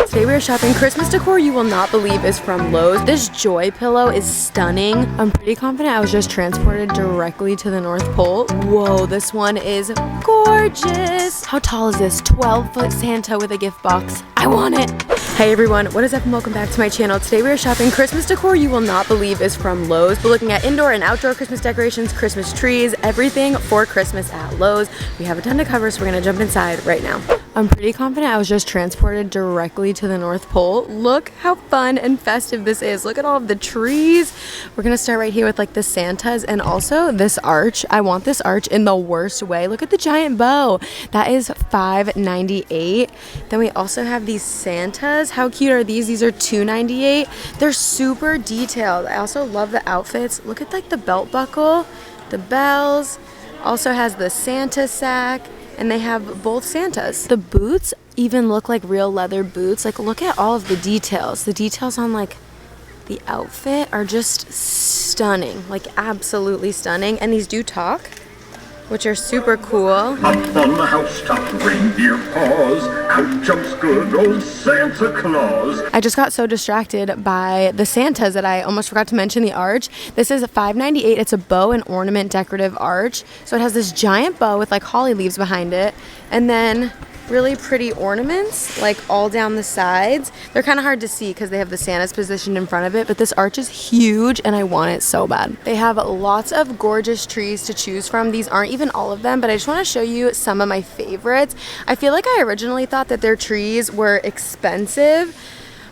Today we are shopping Christmas decor you will not believe is from Lowe's. This joy pillow is stunning. I'm pretty confident I was just transported directly to the North Pole. Whoa, this one is gorgeous. How tall is this? 12-foot Santa with a gift box. I want it. Hey everyone, what is up and welcome back to my channel. Today we are shopping Christmas decor you will not believe is from Lowe's. We're looking at indoor and outdoor Christmas decorations, Christmas trees, everything for Christmas at Lowe's. We have a ton to cover, so we're gonna jump inside right now. I'm pretty confident I was just transported directly to the North Pole. Look how fun and festive this is. Look at all of the trees. We're gonna start right here with like the Santas and also this arch. I want this arch in the worst way. Look at the giant bow. That is $5.98. Then we also have these Santas. How cute are these? These are $2.98. They're super detailed. I also love the outfits. Look at like the belt buckle, the bells. Also has the Santa sack. And they have both Santas. The boots even look like real leather boots. Like, look at all of the details. The details on like the outfit are just stunning, like absolutely stunning. And these do talk, which are super cool. Up on the housetop, reindeer paws, out jumps good old Santa Claus. I just got so distracted by the Santas that I almost forgot to mention the arch. This is $5.98. It's a bow and ornament decorative arch. So it has this giant bow with like holly leaves behind it, and then really pretty ornaments like all down the sides. They're kind of hard to see because they have the Santas positioned in front of it, but this arch is huge and I want it so bad. They have lots of gorgeous trees to choose from. These aren't even all of them, but I just want to show you some of my favorites. I feel like I originally thought that their trees were expensive,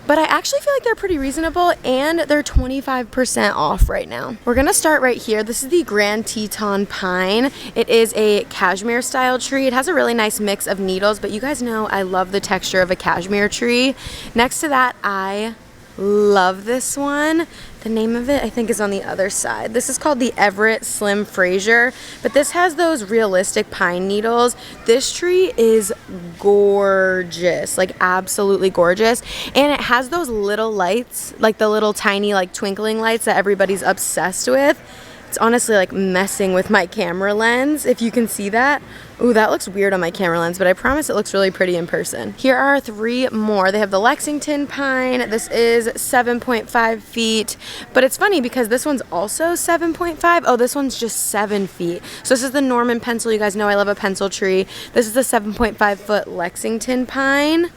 but I actually feel like they're pretty reasonable and they're 25% off right now. We're gonna start right here. This is the Grand Teton Pine. It is a cashmere style tree. It has a really nice mix of needles, but you guys know I love the texture of a cashmere tree. Next to that, I love this one. The name of it, I think, is on the other side. This is called the Everett Slim Fraser, but this has those realistic pine needles. This tree is gorgeous, like absolutely gorgeous. And it has those little lights, like the little tiny like twinkling lights that everybody's obsessed with. It's honestly like messing with my camera lens, if you can see that. Ooh, that looks weird on my camera lens, but I promise it looks really pretty in person. Here are three more. They have the Lexington Pine. This is 7.5 feet, but it's funny because this one's also 7.5. Oh, this one's just 7 feet. So this is the Norman pencil. You guys know I love a pencil tree. This is the 7.5 foot Lexington Pine.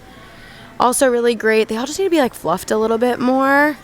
Also really great. They all just need to be like fluffed a little bit more.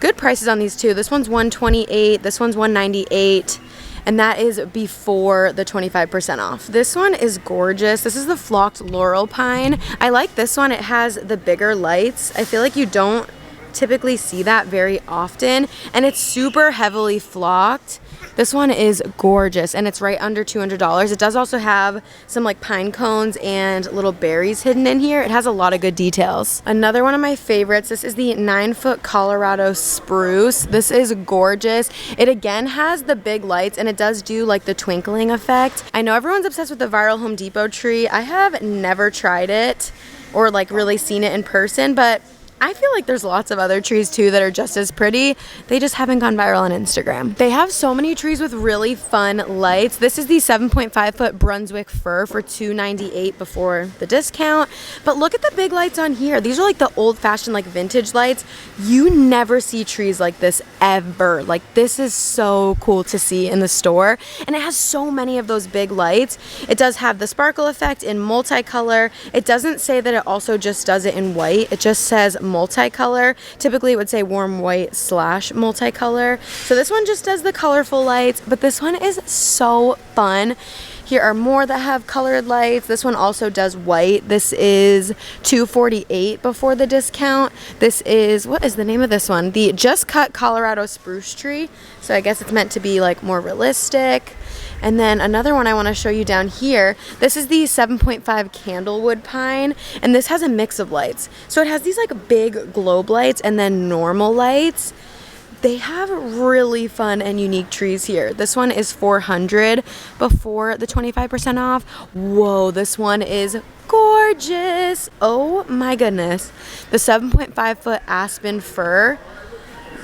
Good prices on these too. This one's $128, this one's $198, and that is before the 25% off. This one is gorgeous. This is the Flocked Laurel Pine. I like this one. It has the bigger lights. I feel like you don't typically see that very often, and it's super heavily flocked. This one is gorgeous and it's right under $200. It does also have some like pine cones and little berries hidden in here. It has a lot of good details. Another one of my favorites, this is the 9-foot Colorado Spruce. This is gorgeous. It again has the big lights and it does do like the twinkling effect. I know everyone's obsessed with the viral Home Depot tree. I have never tried it or like really seen it in person, but I feel like there's lots of other trees too that are just as pretty. They just haven't gone viral on Instagram. They have so many trees with really fun lights. This is the 7.5 foot Brunswick Fir for $298 before the discount. But look at the big lights on here. These are like the old fashioned like vintage lights. You never see trees like this ever. Like this is so cool to see in the store. And it has so many of those big lights. It does have the sparkle effect in multicolor. It doesn't say that it also just does it in white. It just says multicolor. Typically it would say warm white / multicolor. So this one just does the colorful lights, but this one is so fun. Here are more that have colored lights. This one also does white. This is $248 before the discount. This is, what is the name of this one? The Just Cut Colorado Spruce Tree. So I guess it's meant to be like more realistic. And then another one I want to show you down here. This is the 7.5 Candlewood Pine, and this has a mix of lights. So it has these like big globe lights and then normal lights. They have really fun and unique trees here. This one is $400 before the 25% off. Whoa, this one is gorgeous. Oh my goodness. The 7.5 foot Aspen Fir.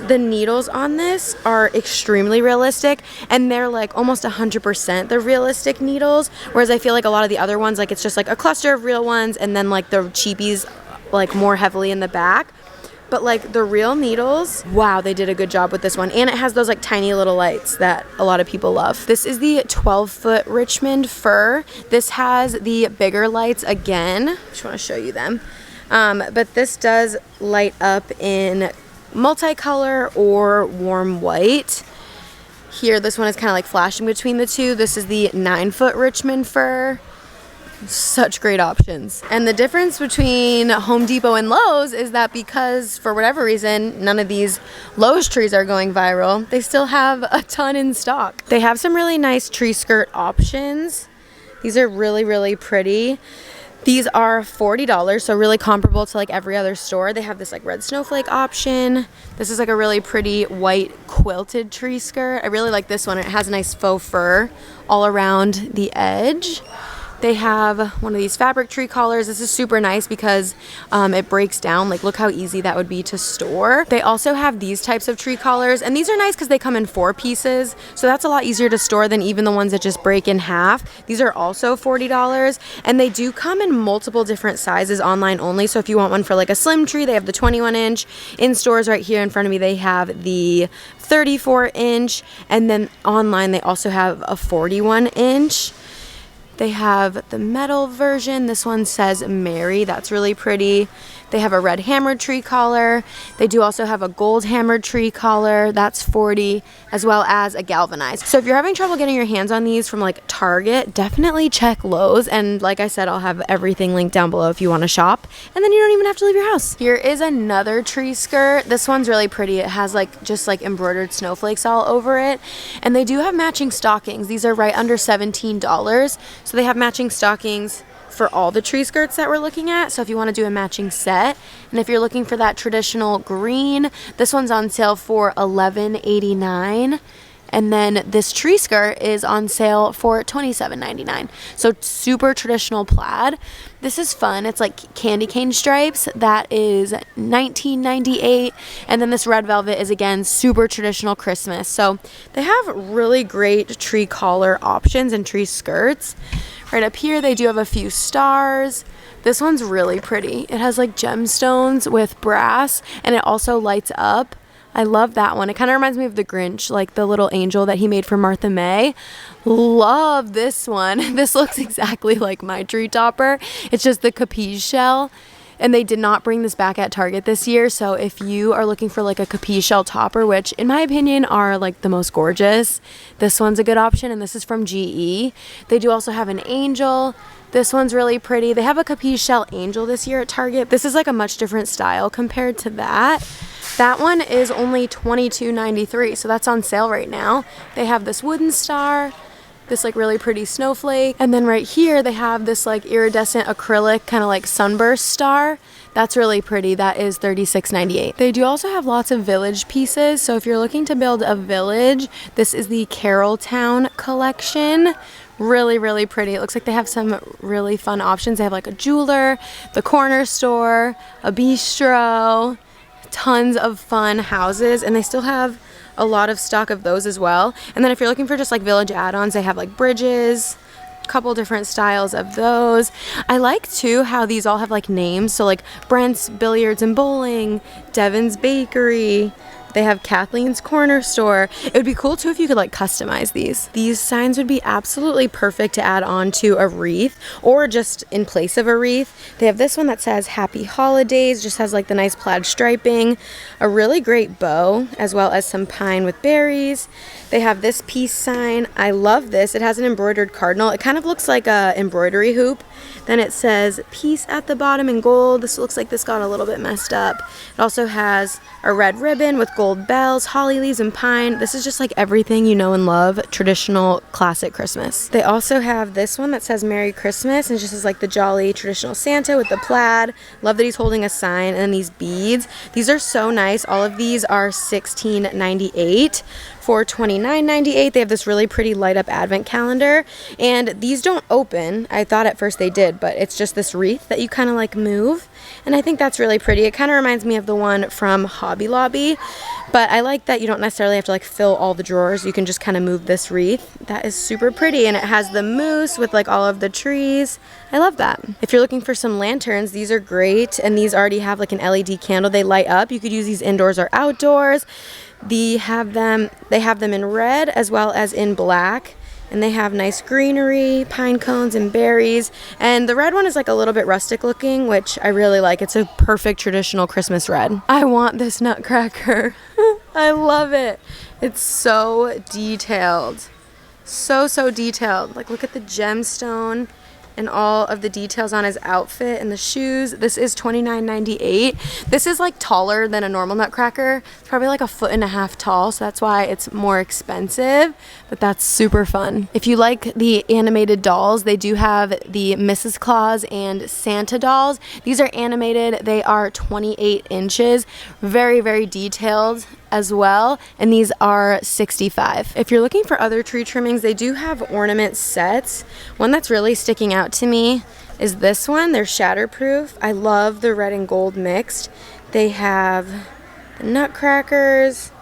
The needles on this are extremely realistic, and they're like almost 100% the realistic needles, whereas I feel like a lot of the other ones, like it's just like a cluster of real ones and then like the cheapies like more heavily in the back. But like the real needles, wow, they did a good job with this one. And it has those like tiny little lights that a lot of people love. This is the 12-foot Richmond fir. This has the bigger lights again. Just want to show you them. But this does light up in multicolor or warm white. Here, this one is kind of like flashing between the two. This is the 9-foot Richmond fir. Such great options. And the difference between Home Depot and Lowe's is that because for whatever reason none of these Lowe's trees are going viral, they still have a ton in stock. They have some really nice tree skirt options. These are really, really pretty. These are $40, so really comparable to like every other store. They have this like red snowflake option. This is like a really pretty white quilted tree skirt. I really like this one. It has a nice faux fur all around the edge. They have one of these fabric tree collars. This is super nice because it breaks down. Like, look how easy that would be to store. They also have these types of tree collars, and these are nice because they come in 4 pieces, so that's a lot easier to store than even the ones that just break in half. These are also $40, and they do come in multiple different sizes online only. So if you want one for like a slim tree, they have the 21-inch. In stores right here in front of me, they have the 34-inch, and then online they also have a 41-inch. They have the metal version. This one says Mary. That's really pretty. They have a red hammered tree collar. They do also have a gold hammered tree collar. That's $40, as well as a galvanized. So if you're having trouble getting your hands on these from like Target, definitely check Lowe's. And like I said, I'll have everything linked down below if you want to shop. And then you don't even have to leave your house. Here is another tree skirt. This one's really pretty. It has like just like embroidered snowflakes all over it. And they do have matching stockings. These are right under $17. So they have matching stockings for all the tree skirts that we're looking at. So if you want to do a matching set, and if you're looking for that traditional green, this one's on sale for $11.89. And then this tree skirt is on sale for $27.99. So super traditional plaid. This is fun. It's like candy cane stripes. That is $19.98. And then this red velvet is again super traditional Christmas. So they have really great tree collar options and tree skirts. Right up here they do have a few stars. This one's really pretty. It has like gemstones with brass, and it also lights up. I love that one. It kind of reminds me of the Grinch, like the little angel that he made for Martha May. Love this one. This looks exactly like my tree topper. It's just the capiz shell. And they did not bring this back at Target this year. So if you are looking for like a capiz shell topper, which in my opinion are like the most gorgeous, this one's a good option. And this is from GE. They do also have an angel. This one's really pretty. They have a capiz shell angel this year at Target. This is like a much different style compared to that. That one is only $22.93, so that's on sale right now. They have this wooden star, this like really pretty snowflake, and then right here they have this like iridescent acrylic kind of like sunburst star. That's really pretty. That is $36.98. They do also have lots of village pieces, so if you're looking to build a village, this is the Carrolltown collection. Really, really pretty. It looks like they have some really fun options. They have like a jeweler, the corner store, a bistro, tons of fun houses, and they still have a lot of stock of those as well. And then if you're looking for just like village add-ons, they have like bridges, a couple different styles of those. I like too how these all have like names, so like Brent's Billiards and Bowling, Devin's Bakery. They have Kathleen's Corner Store. It would be cool too if you could like customize these. These signs would be absolutely perfect to add on to a wreath or just in place of a wreath. They have this one that says Happy Holidays, just has like the nice plaid striping, a really great bow, as well as some pine with berries. They have this peace sign. I love this. It has an embroidered cardinal. It kind of looks like a embroidery hoop. Then it says peace at the bottom in gold. This looks like this got a little bit messed up. It also has a red ribbon with gold bells, holly leaves, and pine. This is just like everything you know and love, traditional classic Christmas. They also have this one that says Merry Christmas, and just is like the jolly traditional Santa with the plaid. Love that he's holding a sign, and then these beads. These are so nice. All of these are $16.98. For $29.98, they have this really pretty light up advent calendar, and these don't open. I thought at first they did, but it's just this wreath that you kind of like move. and I think that's really pretty. It kind of reminds me of the one from Hobby Lobby, but I like that you don't necessarily have to like fill all the drawers. You can just kind of move this wreath. That is super pretty, and it has the moose with like all of the trees. I love that. If you're looking for some lanterns, these are great, and these already have like an LED candle. They light up. You could use these indoors or outdoors. They have them in red as well as in black. And they have nice greenery, pine cones, and berries. And the red one is like a little bit rustic looking, which I really like. It's a perfect traditional Christmas red. I want this nutcracker. I love it. It's so detailed. So detailed. Like, look at the gemstone and all of the details on his outfit and the shoes. This is $29.98. This is like taller than a normal nutcracker. It's probably like 1.5 feet tall, so that's why it's more expensive, but that's super fun. If you like the animated dolls, they do have the Mrs. Claus and Santa dolls. These are animated. They are 28 inches. Very detailed as well, and these are $65. If you're looking for other tree trimmings, they do have ornament sets. One that's really sticking out to me is this one. They're shatterproof. I love the red and gold mixed. They have the nutcrackers,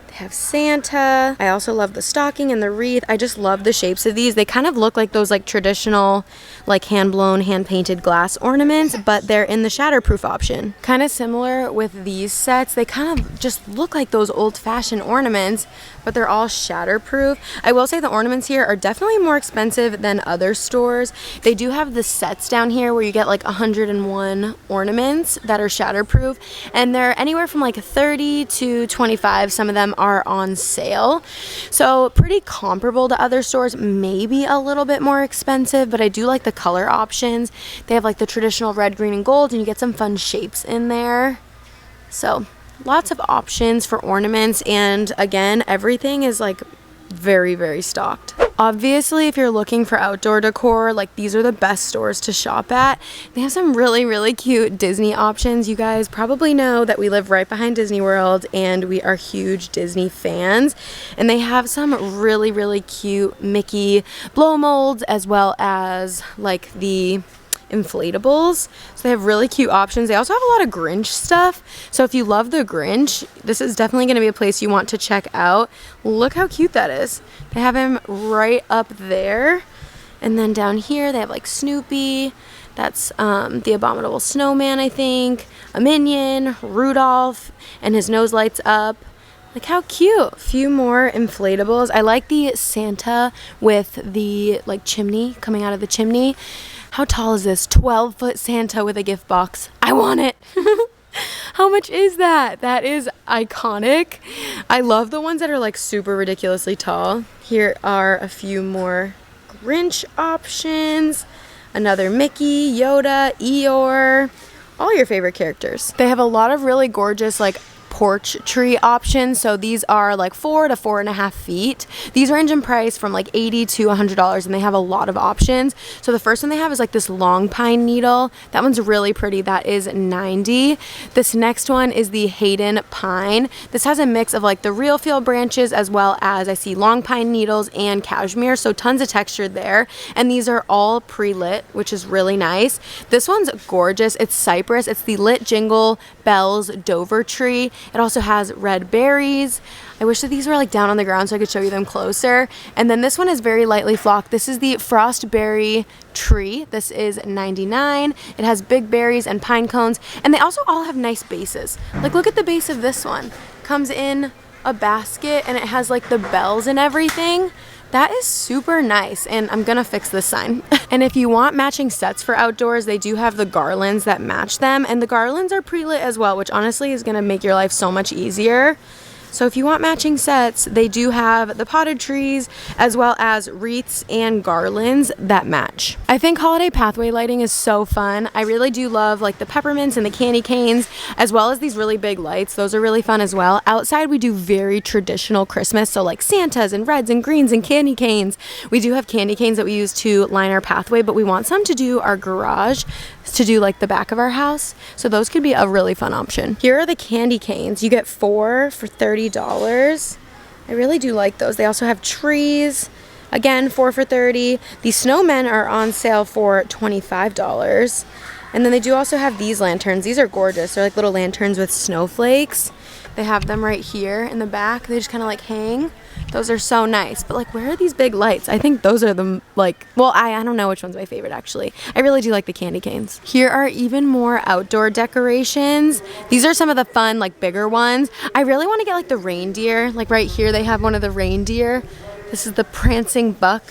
they have Santa. I also love the stocking and the wreath. I just love the shapes of these. They kind of look like those like traditional like hand-blown, hand-painted glass ornaments, but they're in the shatterproof option. Kind of similar with these sets. They kind of just look like those old-fashioned ornaments, but they're all shatterproof. I will say the ornaments here are definitely more expensive than other stores. They do have the sets down here where you get like 101 ornaments that are shatterproof, and they're anywhere from like 30 to 25. Some of them are on sale. So pretty comparable to other stores, maybe a little bit more expensive, but I do like the color options. They have like the traditional red, green, and gold, and you get some fun shapes in there. So lots of options for ornaments, and again, everything is like very stocked. Obviously, if you're looking for outdoor decor, like these are the best stores to shop at. They have some really cute Disney options. You guys probably know that we live right behind Disney World and we are huge Disney fans, and they have some really cute Mickey blow molds as well as like the inflatables. So they have really cute options. They also have a lot of Grinch stuff. So if you love the Grinch, this is definitely going to be a place you want to check out. Look how cute that is. They have him right up there. And then down here they have like Snoopy. That's the Abominable Snowman, I think. A Minion, Rudolph, and his nose lights up. Like how cute. A few more inflatables. I like the Santa with the like chimney coming out of the chimney. How tall is this? 12-foot Santa with a gift box. I want it. How much is that? That is iconic. I love the ones that are like super ridiculously tall. Here are a few more Grinch options. Another Mickey, Yoda, Eeyore, all your favorite characters. They have a lot of really gorgeous like porch tree options. So these are like 4 to 4.5 feet. These range in price from like $80 to $100, and they have a lot of options. So the first one they have is like this long pine needle. That one's really pretty. That is $90. This next one is the Hayden pine. This has a mix of like the real feel branches as well as I see long pine needles and cashmere. So tons of texture there. And these are all pre-lit, which is really nice. This one's gorgeous. It's cypress. It's the Lit Jingle Bells Dover tree. It also has red berries. I wish that these were like down on the ground so I could show you them closer. And then this one is very lightly flocked. This is the Frostberry tree. This is $99. It has big berries and pine cones. And they also all have nice bases. Like look at the base of this one. Comes in a basket and it has like the bells and everything. That is super nice, and I'm gonna fix this sign. And if you want matching sets for outdoors, they do have the garlands that match them, and the garlands are pre-lit as well, which honestly is gonna make your life so much easier. So if you want matching sets, they do have the potted trees as well as wreaths and garlands that match. I think holiday pathway lighting is so fun. I really do love like the peppermints and the candy canes as well as these really big lights. Those are really fun as well. Outside we do very traditional Christmas, so like Santas and reds and greens and candy canes. We do have candy canes that we use to line our pathway, but we want some to do our garage, to do like the back of our house. So those could be a really fun option. Here are the candy canes. You get 4 for $30. I really do like those. They also have trees. Again, 4 for $30. The snowmen are on sale for $25. And then they do also have these lanterns. These are gorgeous. They're like little lanterns with snowflakes. They have them right here in the back. They just kind of like hang. Those are so nice. But like, where are these big lights? I think those are the like, well, I don't know which one's my favorite actually. I really do like the candy canes. Here are even more outdoor decorations. These are some of the fun, like bigger ones. I really want to get like the reindeer. Like right here, they have one of the reindeer. This is the prancing buck.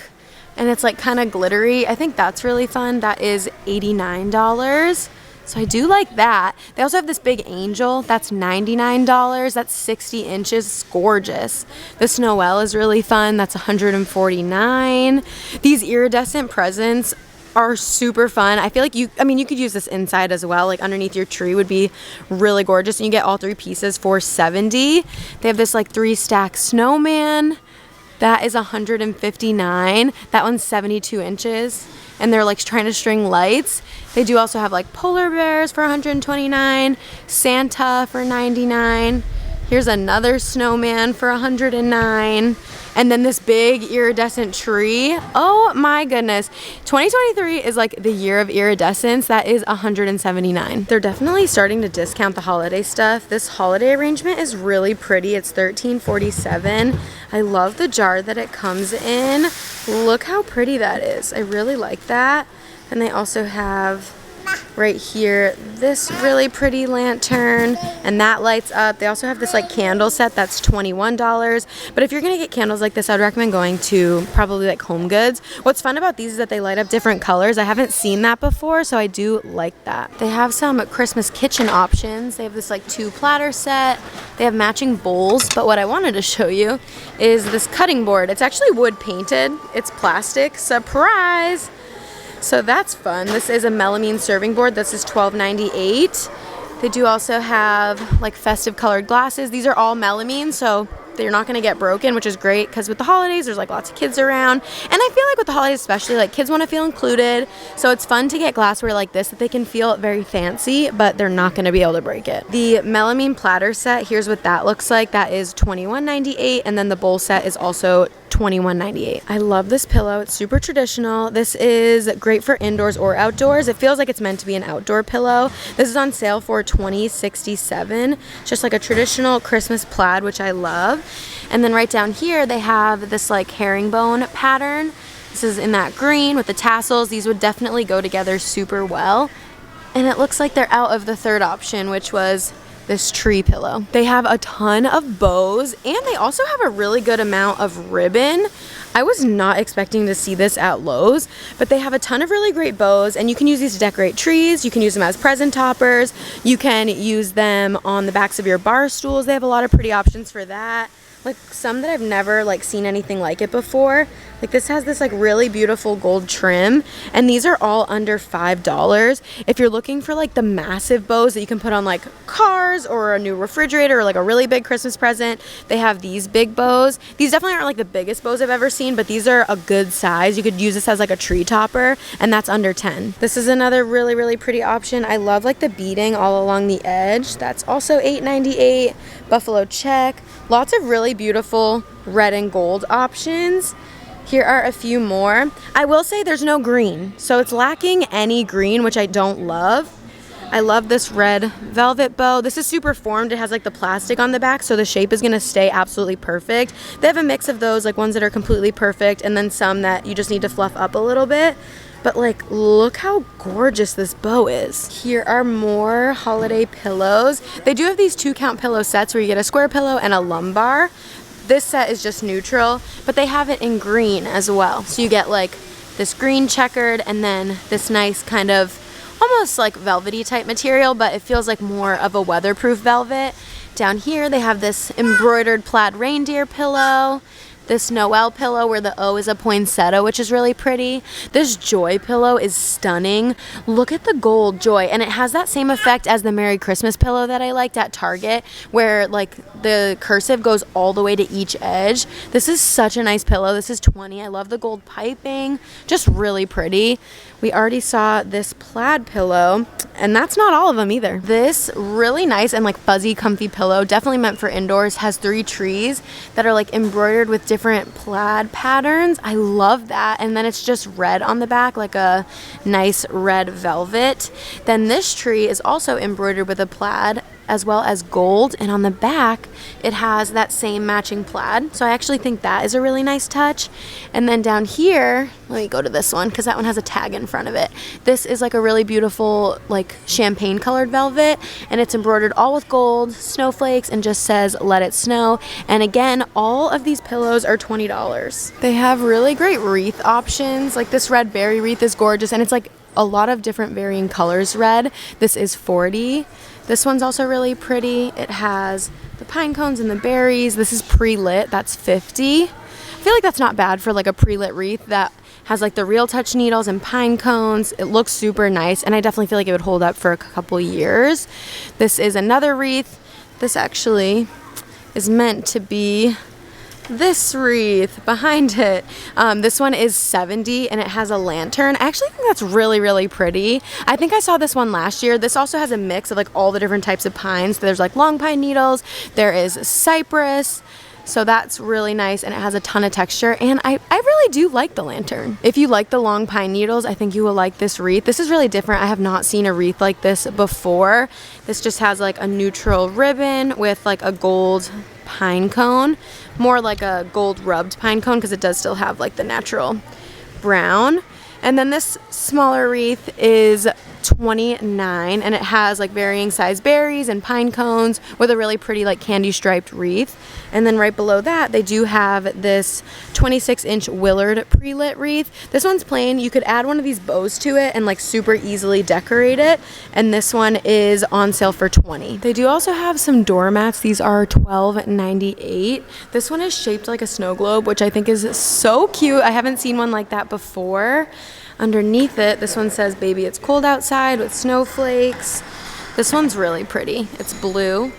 And it's like kind of glittery. I think that's really fun. That is $89. So I do like that. They also have this big angel. That's $99. That's 60 inches. It's gorgeous. This Noel is really fun. That's $149. These iridescent presents are super fun. I feel like you could use this inside as well. Like underneath your tree would be really gorgeous. And you get all 3 pieces for $70. They have this like 3-stack snowman. That is $159. That one's 72 inches. And they're like trying to string lights. They do also have like polar bears for $129, Santa for $99. Here's another snowman for $109. And then this big iridescent tree. Oh my goodness. 2023 is like the year of iridescence. That is $179. They're definitely starting to discount the holiday stuff. This holiday arrangement is really pretty. It's $13.47. I love the jar that it comes in. Look how pretty that is. I really like that. And they also have right here this really pretty lantern, and that lights up. They also have this like candle set that's $21. But if you're gonna get candles like this, I'd recommend going to probably like Home Goods. What's fun about these is that they light up different colors. I haven't seen that before, so I do like that. They have some Christmas kitchen options. They have this like 2 platter set. They have matching bowls, but what I wanted to show you is this cutting board. It's actually wood painted. It's plastic. Surprise! So that's fun. This is a melamine serving board. This is $12.98. They do also have like festive colored glasses. These are all melamine, so they're not going to get broken, which is great because with the holidays, there's like lots of kids around. And I feel like with the holidays especially, like kids want to feel included. So it's fun to get glassware like this that they can feel very fancy, but they're not going to be able to break it. The melamine platter set, here's what that looks like. That is $21.98. And then the bowl set is also $21.98. I love this pillow. It's super traditional. This is great for indoors or outdoors. It feels like it's meant to be an outdoor pillow. This is on sale for $20.67. Just like a traditional Christmas plaid, which I love. And then right down here, they have this like herringbone pattern. This is in that green with the tassels. These would definitely go together super well. And it looks like they're out of the third option, which was this tree pillow. They have a ton of bows, and they also have a really good amount of ribbon. I was not expecting to see this at Lowe's, but they have a ton of really great bows, and you can use these to decorate trees. You can use them as present toppers. You can use them on the backs of your bar stools. They have a lot of pretty options for that. Like some that I've never like seen anything like it before. Like this has this like really beautiful gold trim, and these are all under $5. If you're looking for like the massive bows that you can put on like cars or a new refrigerator or like a really big Christmas present, they have these big bows. These definitely aren't like the biggest bows I've ever seen, but these are a good size. You could use this as like a tree topper, and that's under $10. This is another really, really pretty option. I love like the beading all along the edge. That's also $8.98. Buffalo check. Lots of really beautiful red and gold options. Here are a few more. I will say there's no green, so it's lacking any green, which I don't love. I love this red velvet bow. This is super formed. It has like the plastic on the back, so the shape is gonna stay absolutely perfect. They have a mix of those, like ones that are completely perfect and then some that you just need to fluff up a little bit. But like, look how gorgeous this bow is. Here are more holiday pillows. They do have these 2-count pillow sets where you get a square pillow and a lumbar. This set is just neutral, but they have it in green as well. So you get like this green checkered and then this nice kind of almost like velvety type material, but it feels like more of a weatherproof velvet. Down here, they have this embroidered plaid reindeer pillow. This Noel pillow where the O is a poinsettia, which is really pretty. This Joy pillow is stunning. Look at the gold Joy, and it has that same effect as the Merry Christmas pillow that I liked at Target, where like the cursive goes all the way to each edge. This is such a nice pillow. This is $20. I love the gold piping. Just really pretty. We already saw this plaid pillow, and that's not all of them either. This really nice and like fuzzy comfy pillow, definitely meant for indoors, has 3 trees that are like embroidered with different plaid patterns. I love that. And then it's just red on the back, like a nice red velvet. Then this tree is also embroidered with a plaid as well as gold, and on the back it has that same matching plaid. So I actually think that is a really nice touch. And then down here, let me go to this one because that one has a tag in front of it. This is like a really beautiful like champagne colored velvet, and it's embroidered all with gold snowflakes and just says let it snow. And again, all of these pillows are $20. They have really great wreath options. Like this red berry wreath is gorgeous, and it's like a lot of different varying colors red. This is $40. This one's also really pretty. It has the pine cones and the berries. This is pre-lit. That's $50. I feel like that's not bad for like a pre-lit wreath that has like the real touch needles and pine cones. It looks super nice, and I definitely feel like it would hold up for a couple years. This is another wreath. This actually is meant to be this wreath behind it. This one is $70, and it has a lantern. I actually think that's really, really pretty. I think I saw this one last year. This also has a mix of like all the different types of pines. There's like long pine needles, there is cypress. So that's really nice, and it has a ton of texture, and I really do like the lantern. If you like the long pine needles, I think you will like this wreath. This is really different. I have not seen a wreath like this before. This just has like a neutral ribbon with like a gold pine cone, more like a gold rubbed pine cone because it does still have like the natural brown. And then this smaller wreath is $29, and it has like varying size berries and pine cones with a really pretty like candy striped wreath. And then right below that, they do have this 26-inch Willard pre-lit wreath. This one's plain. You could add one of these bows to it and like super easily decorate it. And this one is on sale for $20. They do also have some doormats. These are $12.98. This one is shaped like a snow globe, which I think is so cute. I haven't seen one like that before. Underneath it, this one says, "Baby, it's cold outside," with snowflakes. This one's really pretty. It's blue.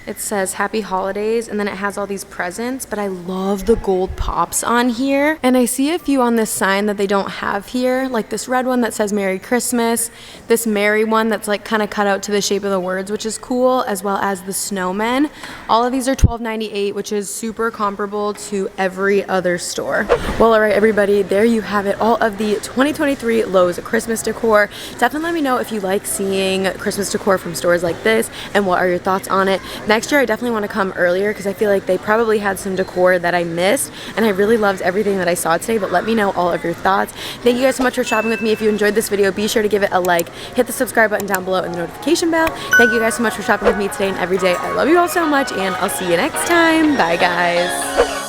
It says Happy Holidays, and then it has all these presents, but I love the gold pops on here. And I see a few on this sign that they don't have here, like this red one that says Merry Christmas, this Merry one that's like kind of cut out to the shape of the words, which is cool, as well as the snowmen. All of these are $12.98, which is super comparable to every other store. Well, all right, everybody, there you have it. All of the 2023 Lowe's Christmas decor. Definitely let me know if you like seeing Christmas decor from stores like this, and what are your thoughts on it. Next year, I definitely want to come earlier because I feel like they probably had some decor that I missed, and I really loved everything that I saw today, but let me know all of your thoughts. Thank you guys so much for shopping with me. If you enjoyed this video, be sure to give it a like, hit the subscribe button down below and the notification bell. Thank you guys so much for shopping with me today and every day. I love you all so much, and I'll see you next time. Bye, guys.